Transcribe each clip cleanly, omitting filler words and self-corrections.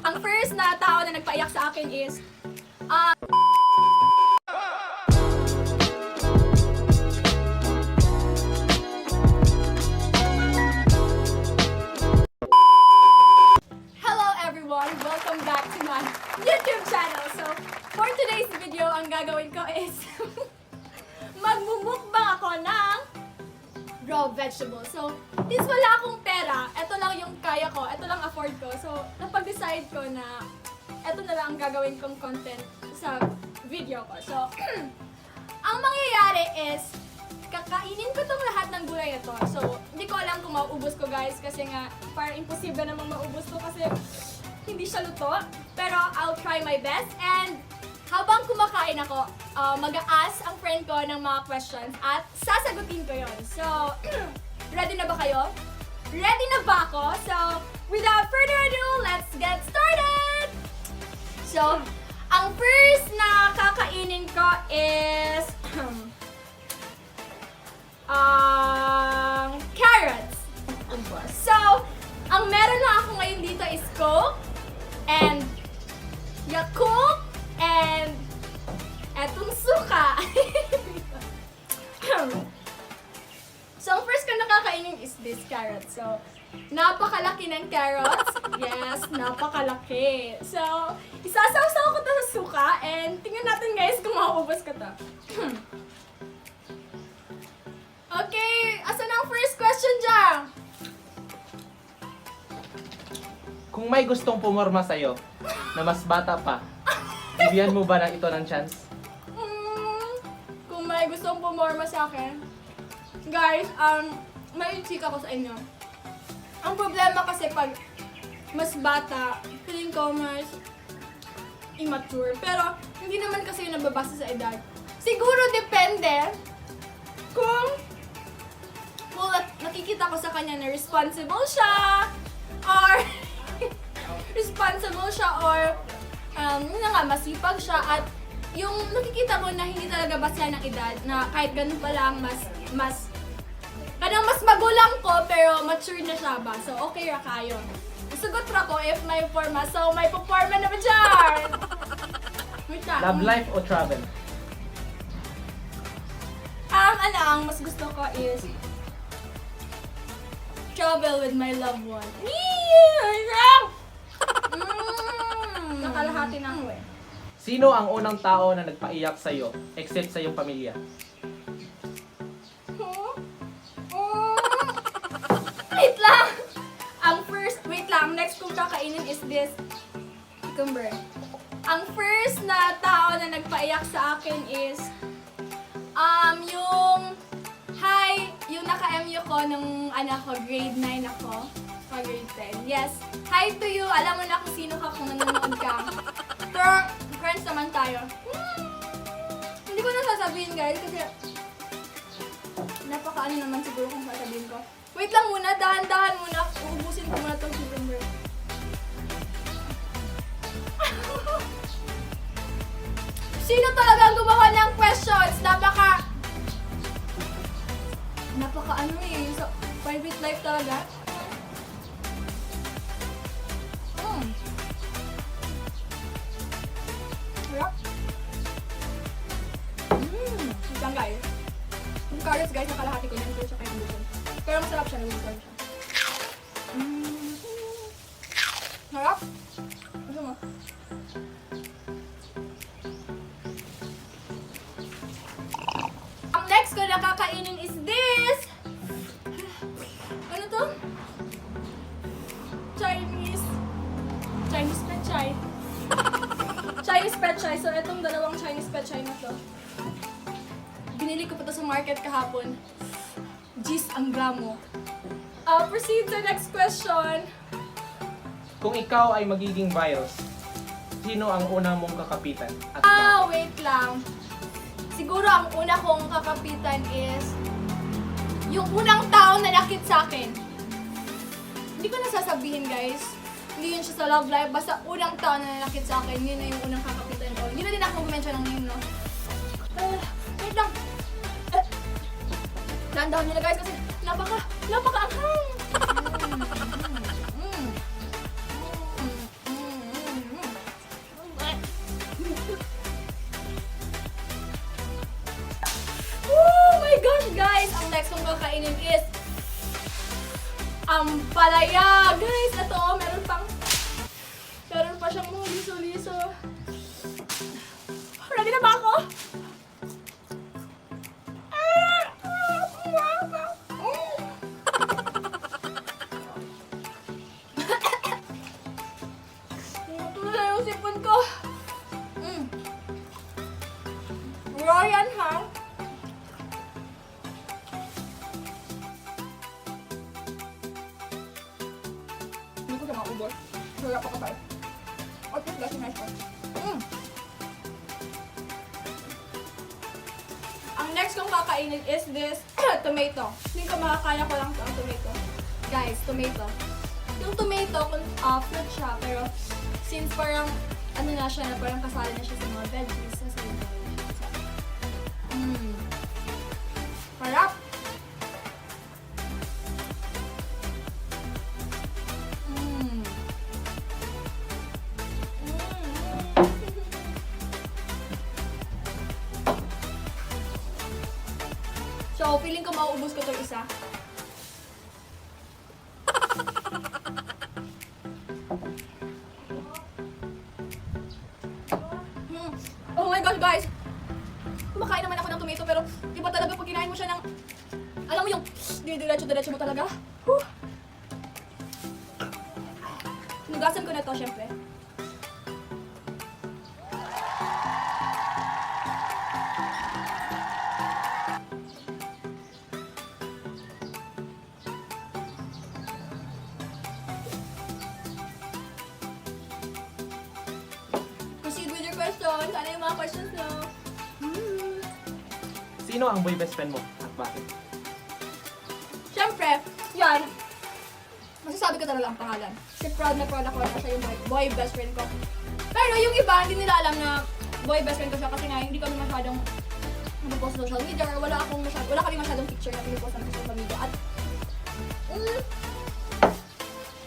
Ang first na tao na nagpaiyak sa akin is hello everyone! Welcome back to my YouTube channel. So, for today's video, ang gagawin ko is magmumukbang ako ng raw vegetables. So, since wala akong pera, ito lang yung kaya ko, ito lang afford ko. So, napag-decide ko na ito na lang ang gagawin kong content sa video ko. So, ang mangyayari is, kakainin ko tong lahat ng gulay ito. So, hindi ko alam kung mauubos ko guys, kasi nga, parang imposible namang maubos ko kasi hindi siya luto. Pero, I'll try my best. And, habang kumakain ako, mag-a-ask ang friend ko ng mga questions at sasagutin ko yon. So, ready na ba kayo? Ready na ba ako? So, without further ado, let's get started! So, ang first na kakainin ko is carrots. So, ang meron na ako ngayon dito is Coke and Yakult and etong suka. So, ang first ko nakakainin is this carrot. So, napakalaki ng carrots. Yes, napakalaki. So, isasawsaw ko to sa suka and tingnan natin guys kung mauubos ko to. Okay, asan ang first question dyan? Kung may gustong pumorma sa'yo na mas bata pa, bibigyan mo ba na ito ng chance? Kung may gustong pumorma sa akin, guys, may chika ko sa inyo. Ang problema kasi pag mas bata, feeling ko mas immature. Pero, hindi naman kasi yun nababasa sa edad. Siguro depende kung nakikita ko sa kanya na responsible siya, or yun na nga, masipag siya, at yung nakikita mo na hindi talaga basa ng edad, na kahit ganun pa lang, kanang mas magulang ko, pero mature na siya ba? So, okay ra kayo. Sugot ra ko if may forma. So, may puporma na ba dyan? Wait lang. Love life o travel? Ang mas gusto ko is travel with my loved one. Nakalahati na ako eh. Sino ang unang tao na nagpaiyak sa'yo, except sa iyong pamilya? Wait lang. Next kong kakainin is this cucumber. Ang first na tao na nagpaiyak sa akin is yung naka-MU ko nung anak ko, grade 9 ako, grade 10. Yes, hi to you. Alam mo na kung sino ka, kung nanonood ka. Pero, friends naman tayo. Hindi ko na sasabihin guys, kasi napaka-ano naman siguro kung sasabihin ko. Wait lang muna, dahan-dahan muna. Uubusin ko muna itong cucumber. Sino talaga ang gumawa ng questions? Napaka ano eh, so, private life talaga. Sarap. Wait lang guys. Yung carrots guys, nakalahati ko yan. Pero siya kaya luto. Pero masarap siya, nagulito siya. Sarap. Gusto mo? Ang next ko na kakainin is this! Ano to? Chinese pechay. Chinese pechay. So, itong dalawang Chinese pechay na to. Binili ko pa to sa market kahapon. Gis ang gramo. Proceed to the next question. Kung ikaw ay magiging virus, sino ang unang mong kakapitan? At bakit? Wait lang. Siguro ang una kong kakapitan is yung unang tao na nakit sa akin. Hindi ko nasasabihin guys. Hindi yun siya sa love life. Basta unang tao na nakit sa akin, yun na yung unang kakapitan ko. Hindi na din ako mention ng name, no? Wait lang. Dahan-dahan nyo na guys kasi napaka-anghang. kong kakainin is palaya. Guys, ito, meron pa siyang mga liso-liso. Ready na ba ako? Ito na yung sipon ko. Raw yan, ha? Hindi ko siya maubos. Sarap ako tayo. At yung glass nice ko. Ang next kong kakainin is this tomato. Hindi ko makakaya ko lang ang tomato. Guys, tomato. Yung tomato, fruit siya, pero since parang, ano na siya, parang kasali na siya sa mga veggies, sa Harap! So, feeling ko mauubos ko itong isa. Oh my gosh, guys! Kumakain naman ako ng tomato, pero iba talaga pag kinain mo siya ng, alam mo yung diretso-diretso mo talaga. Nugasan ko na to, syempre. Proceed with your questions. Ano yung mga questions nyo? Sino ang boy best friend mo at bakit? Siyempre, yan. Masasabi ko talaga ang pangalan. Kasi proud na proud ako na siya yung boy best friend ko. Pero yung iba, hindi nila alam na boy best friend ko siya kasi nga hindi kami masyadong nag-post sa social media or wala kami masyadong picture na pinupost sa social media. At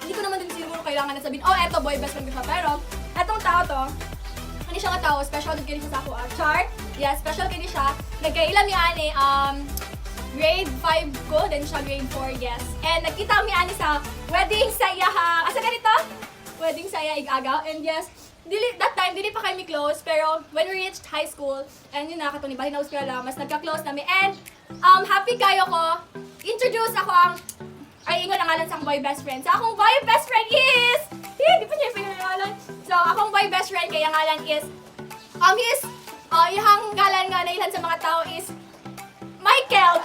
hindi ko naman din siguro kailangan na sabihin, oh, eto boy best friend ko siya. Pero, etong tao to, hindi siya nga tao, special din siya sa ako. Char, yeah, special din siya. Nagkailan ni Ani, grade 5 ko, then siya grade 4, yes. And nagkita kami Ani sa wedding saya ha. Asa ganito? Wedding saya igagaw. And yes, that time, dili pa kami close. Pero when we reached high school, and yun na, katong ibahin na uskwela lang, mas nagka-close kami. And happy kayo ko, introduce ako ang, ay ingon ang ngalan sa akong boy best friend. So akong boy best friend is, di pa niya yung ngalan. So akong boy best friend kaya ngalan is, ihang ngalan nga na ilan sa mga tao is Michael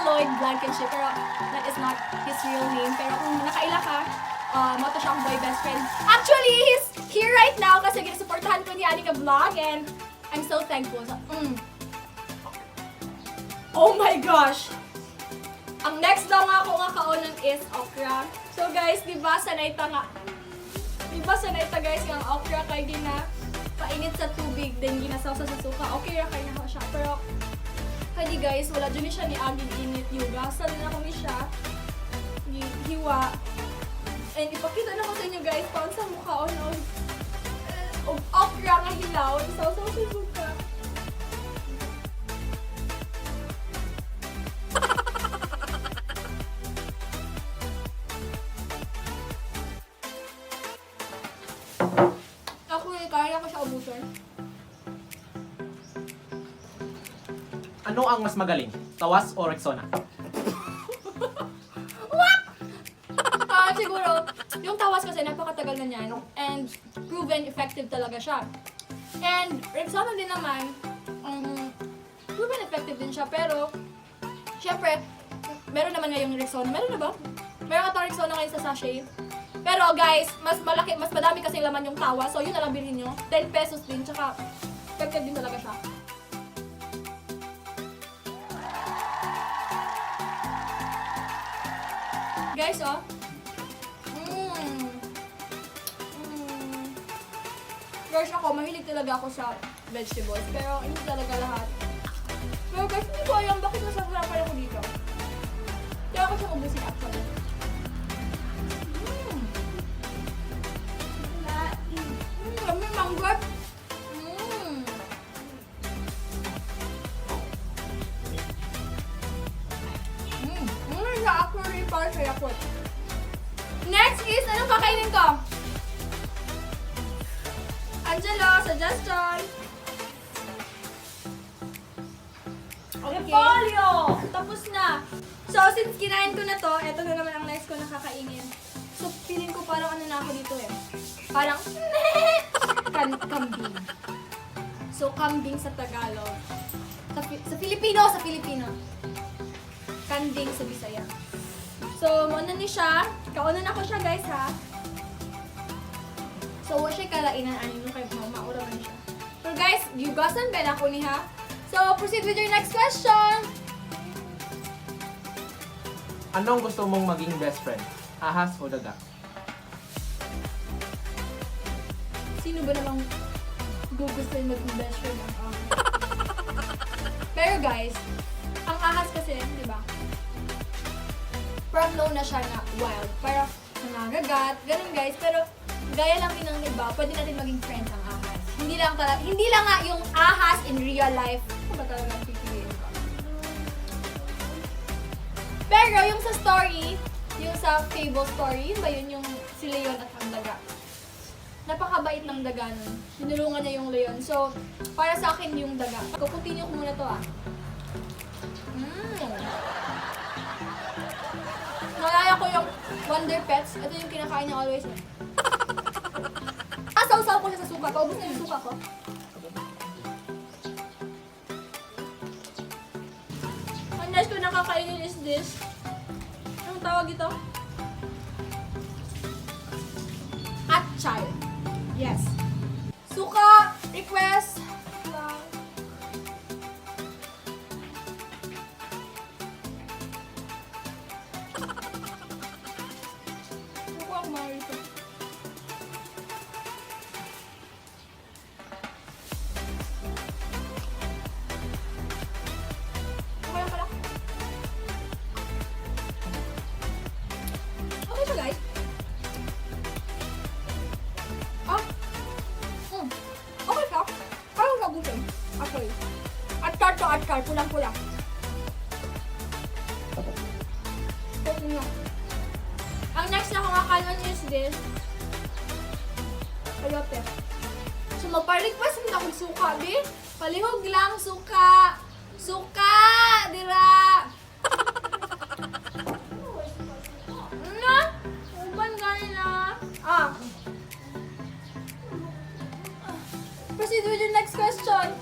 Lloyd Blankenship, pero that is not his real name. Pero kung nakaila ka, mato siya ang boy best friend. Actually, he's here right now kasi ginasuportahan ko ni Anika Vlog and I'm so thankful. So, oh my gosh! Ang next daw nga ako nga kaunan is okra. So guys, di ba sanay ta guys yung okra kay painit sa tubig, then ginasawsa sa suka. Okay ra kay na siya. Pero kadi guys, wala dyan siya ni aging init. Yugasan na kami siya. Hiwa. And ipakita na ko sa inyo guys, paano sa mukha o okra nga hilaw. Isawsaw sa suka. Kaya ko siya ubusin. Ano ang mas magaling? Tawas o Rexona? Siguro, yung tawas kasi napakatagal na niya, no? And proven effective talaga siya. And Rexona din naman, proven effective din siya, pero syempre, meron naman ngayong Rexona. Meron na ba? Meron ata Rexona ngayon sa sachet. Pero guys, mas madami kasi laman yung tawa. So yun na lang bilhin nyo. 10 pesos din, tsaka effective din talaga siya. Guys, oh. Guys, ako, mahilig talaga ako sa vegetables. Pero hindi talaga lahat. Pero guys, hindi ko alam bakit masarap pa ako dito. Kaya ako siya ubusin actually. May manggot. Next is, anong kakainin ko? Angelo, suggestion. Okay. Polio! Tapos na. So, since kinain ko na to, eto na naman ang next ko na kakainin. So, feeling ko parang ano na ako dito eh. Parang, kambing. So, kambing sa Tagalog. Sa Filipino. Kambing sa Bisaya. So, muna ni siya. Kauna na ko siya, guys, ha? So, wa siya kalainan anin mo kay maura man siya. So, guys, yugasan ba na ko ni ha? So, proceed with your next question. Anong gusto mong maging best friend? Ahas o daga? Sino ba namang gugustuhin maging best friend ng ahas? Pero guys, ang ahas kasi, di ba? From known na siya na wild. Parang nangangagat, ganun guys. Pero gaya lang din ng iba, pwede natin maging friends ang ahas. Hindi lang nga yung ahas in real life. Ano ba talaga ang pipiliin ko? Pero yung sa story, yung sa fable story, yun ba yun yung si Leon at ang daga? Napakabait ng daga nun. Tinulungan niya yung Leon. So, para sa akin yung daga. Continue ko muna to ah. Nalala ko yung Wonder Pets. Ito yung kinakain niya always. Sausaw ko siya sa suka. Paubos na yung suka ko. Ang next ko nakakainin is this. Anong tawag ito? Atchay. Yes. Suka, request. Lang. Suka ako mga rito. Okay lang pala. Okay siya guys. Okay ka? Parang nagutom. Actually. Atchar to atchar. Pulang-pula. Okay nga. Ang next na kumakanon is this. Kayote. So, magpa-request mo na kung suka, be? Palihog lang, suka. Suka! Dira! Na? Uban gani na. Proceed with your next question.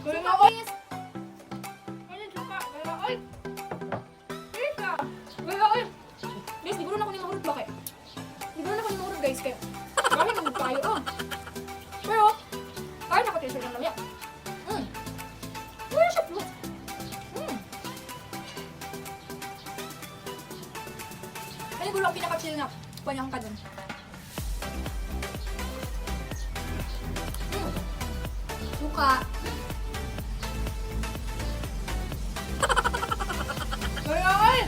Suka, please. Ano suka? Oy! Suka! Oy! Guys, di ko na ako ni mahurot. Bakit? Di ko na ako ni mahurot, guys. Kaya, bakit nang tayo, Pero, kaya nakatira lang namin. Wala siya fruit. Ano gulo ang pinaka-chill na panyang ka dun? Suka. Ay!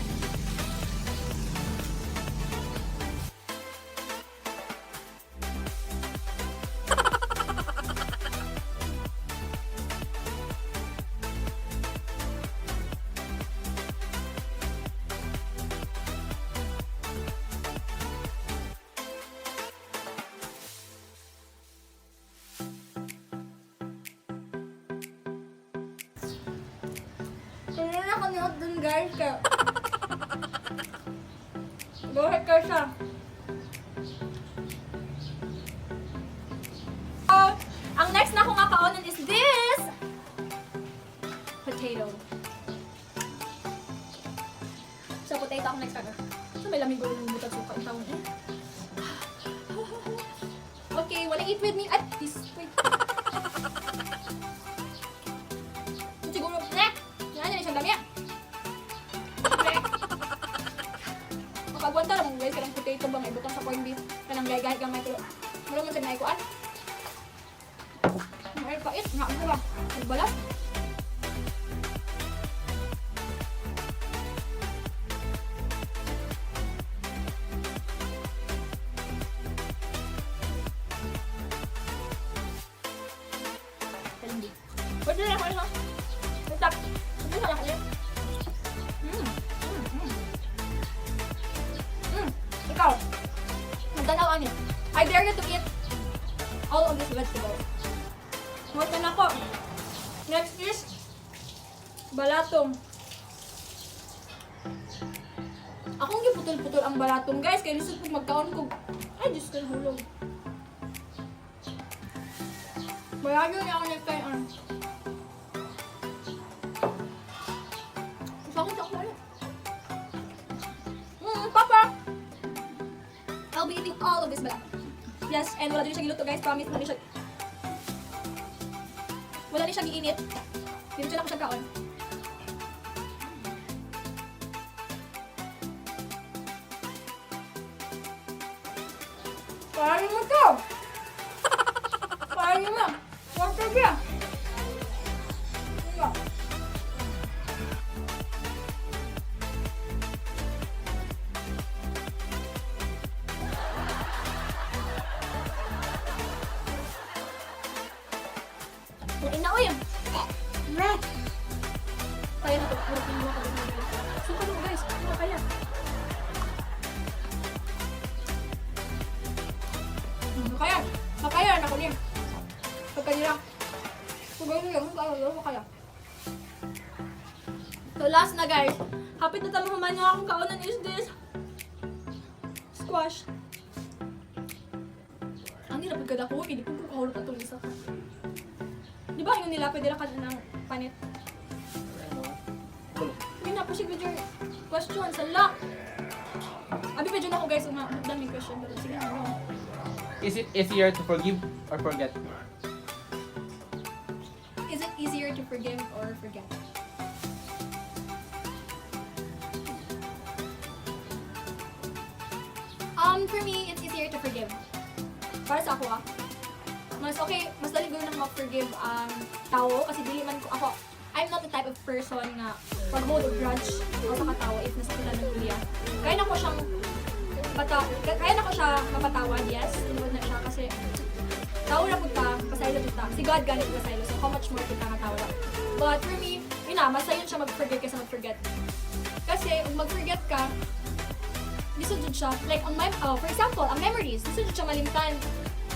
Kaya na kami dun guys kaya. Bakit ka siya? Ang next na akong kakaunan is this! Potato. So, potato ako next kagad. So, may lamig ko yung butag suka. Ang tawag eh. Okay, wanna eat with me? At this, wait. Siguro, yan siyang dami. Makagwanta lang guys, kanang potato ba may butang sa corned beef. Kanang gay-gay gamay pero wala man sa naikuan. May pait, nga ano ba? Nagbalas. Pwede na ako ito. Wait lang. Pwede na ako ito. I dare you to eat all of these vegetables. Mutan ako. Next is balatong. Akong giputol-putol ang balatong, guys. Kaya lisod pag magkaon ko. Ay, Diyos ko, nahulog. Balatong niya ako nagkain. Sakot ako ulit. Papa! I'll be eating all of this balatong. Yes, and wala din siya giluto, guys. Promise, wala din siya giinit. Dito siya lang ko siya kaon. Paano mo to? Paano mo? Water ba? Ano? Bukin na ko yun. Kaya na to. Bukin mo ako. Suka mo, guys. Ano kaya? Kaya na ko niya. Pagkanila. Pagkanila. Kaya. So last na, guys. Hapit na tama human nga akong kaunan is this. Squash. Ang nila pagkada ko. Hindi ko kahulog at itong isa. Di ba yung nila pwede lang ka ng panit? Hindi na po siya with your question. Salak. Abi medyo na ako, guys. Daming question. Pero sige, ano. Is it easier to forgive or forget? Is it easier to forgive or forget? For me, it's easier to forgive. Para sa ako, mas dali ko nang ma-forgive ang tao kasi dili man ko ako. I'm not the type of person na pag-hold or grudge ako sa katao if nasakitan ng kuya. Kaya na ko siya mapatawad, yes, tinawad na siya kasi tao na po ta, pasaylo po ta. Si God ganit pasaylo, so how much more kita matawad. But for me, mas sayon siya mag-forgive kaysa mag-forget. Kasi, kung mag-forget ka, disudod siya. Like, for example, ang memories, disudod siya malimtan.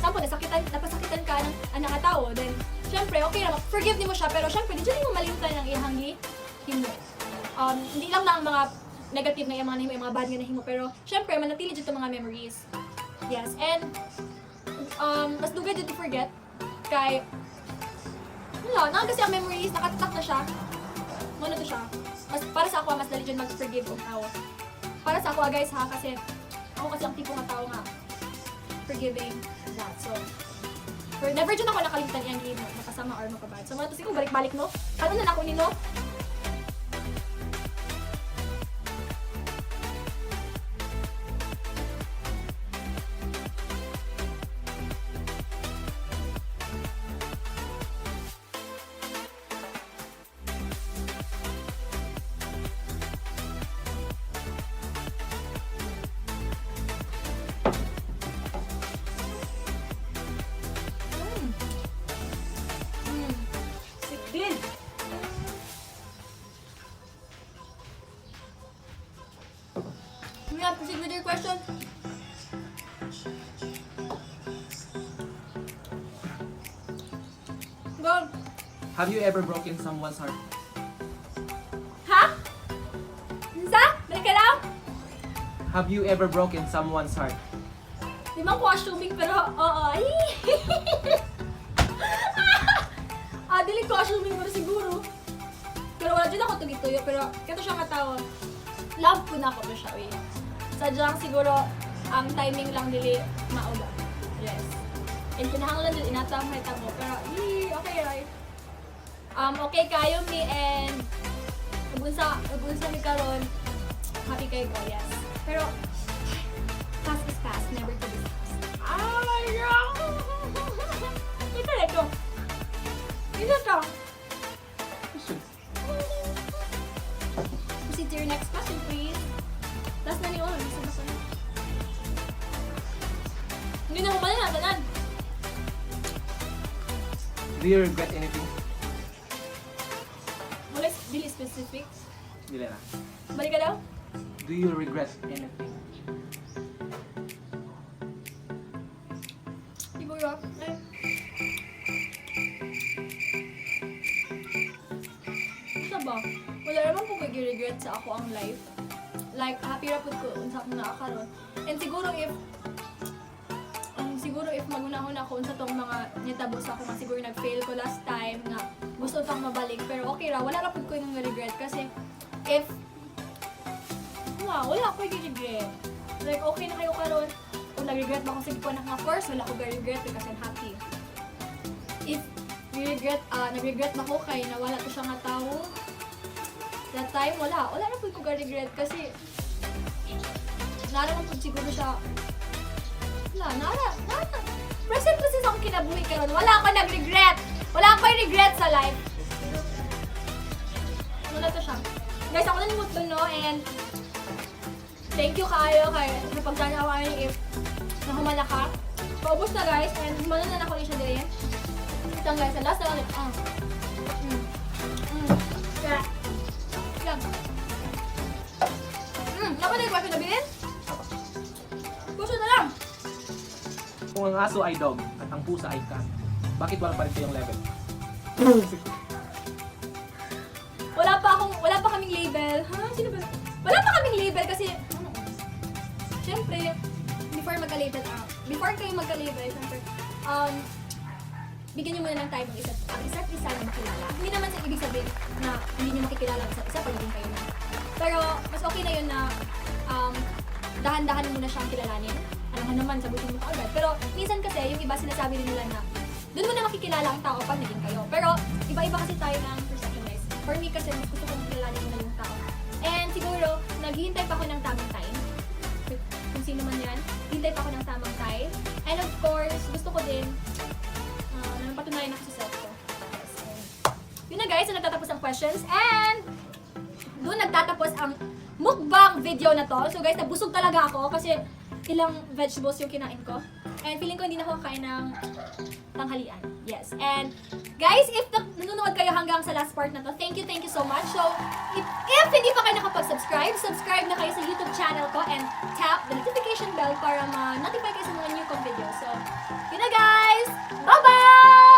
Example, napasakitan ka ng anak na tao, then, syempre, okay na, forgive mo siya, pero syempre, di mo malimtan ang ihanggi himo. Hindi lang ang mga negative na yung mga bad nga na himo, pero syempre, manatili dito mga memories. Yes, and mas dugay dito to forget, kay, wala, kasi ang memories, nakatatak na siya. Ano to siya? Para sa ako, mas dali dyan mag-forgive ang tao. Para sa ako, guys, ha, kasi ako kasi ang tipo ng tao nga forgiving that. So, never dyan ako nakalimutan yung hindi makasama or makabad. So, mga to siguro balik-balik, no? Ano na ako ni, no? Sikdin! We have to proceed with your question. Go! Have you ever broken someone's heart? Ha? Isa? Balik ka lang? Have you ever broken someone's heart? Di ba costuming pero oo. Dili costuming pero siguro. Pero wala dyan ako tugituyo. Pero kato siya katawa. Love ko na ako to siya. Sadyang siguro ang timing lang dili mauga. Yes. And kinahanglan din inatang may tamo. Pero okay right. Okay kayo mi and ubunsa mi karon. Happy kayo ko, yes. Pero fast is fast, never to be fast. Ay, ito na ito. Ito to. Proceed to your next question, please. Last na ni Ol. Hindi na kumali na, tanan. Do you regret anything? Wala, dili specific. Dili na. Balik ka daw? Do you regret anything? regret sa ako ang life. Like, happy ra pud ko unsa akong naakaron. And siguro if magunahon ako unsa tong mga nitabos ako nga siguro nag-fail ko last time nga gusto tang mabalik pero okay ra wala ra pud ko yung regret kasi if wala ako yung regret. Like, okay na kayo karon. Kung nag-regret ba ako sa ikuan nga course, wala ko regret because I'm happy. If nag-regret na ko kay nawala to siya nga tao, that time, wala na po ko regret kasi naraman po siguro siya nara present kasi sa akong kinabuhi karon wala ako nag-regret regret sa life. Wala to siya guys, ako na nimot no, and thank you kaayo kay napagtanawa if nahumala ka. Paubos na guys, and humala na ako siya dire. Itang guys, last na ulit. Yeah. Yan. Dapat na yung wifi nabilin? Puso na lang. Kung ang aso ay dog at ang pusa ay cat, bakit wala pa rin kayong level? Wala pa kaming label. Ha? Sino ba? Wala pa kaming label kasi, syempre, before kayo magka-label, syempre, bigyan nyo muna ng time ang isa't isa na makilala. Hindi naman sa ibig sabihin na hindi nyo makikilala ang isa't isa pag kayo na. Pero, mas okay na yun na dahan-dahan muna siyang kilalanin. Alam mo naman, sagutin mo ka agad. Pero, minsan kasi, yung iba sinasabi din nila na doon mo na makikilala ang tao pag naging kayo. Pero, iba-iba kasi tayo ng perception guys. For me kasi, mas gusto kong kilalanin mo na yung tao. And siguro, naghihintay pa ako ng tamang time. Kung sino man yan, hintay pa ako ng tamang time. And of course, gusto ko din na patunayan ako sa self ko. Yun na guys, so nagtatapos ang questions. And doon nagtatapos ang mukbang video na to. So guys, nabusog talaga ako kasi ilang vegetables yung kinain ko. And feeling ko hindi na ako kakain ng tanghalian. Yes. And guys, if nanonood kayo hanggang sa last part na to, thank you so much. So, if hindi pa kayo nakapag-subscribe, subscribe na kayo sa YouTube channel ko and tap the notification bell para ma-notify kayo sa mga new kong videos. So, yun na guys! Bye-bye!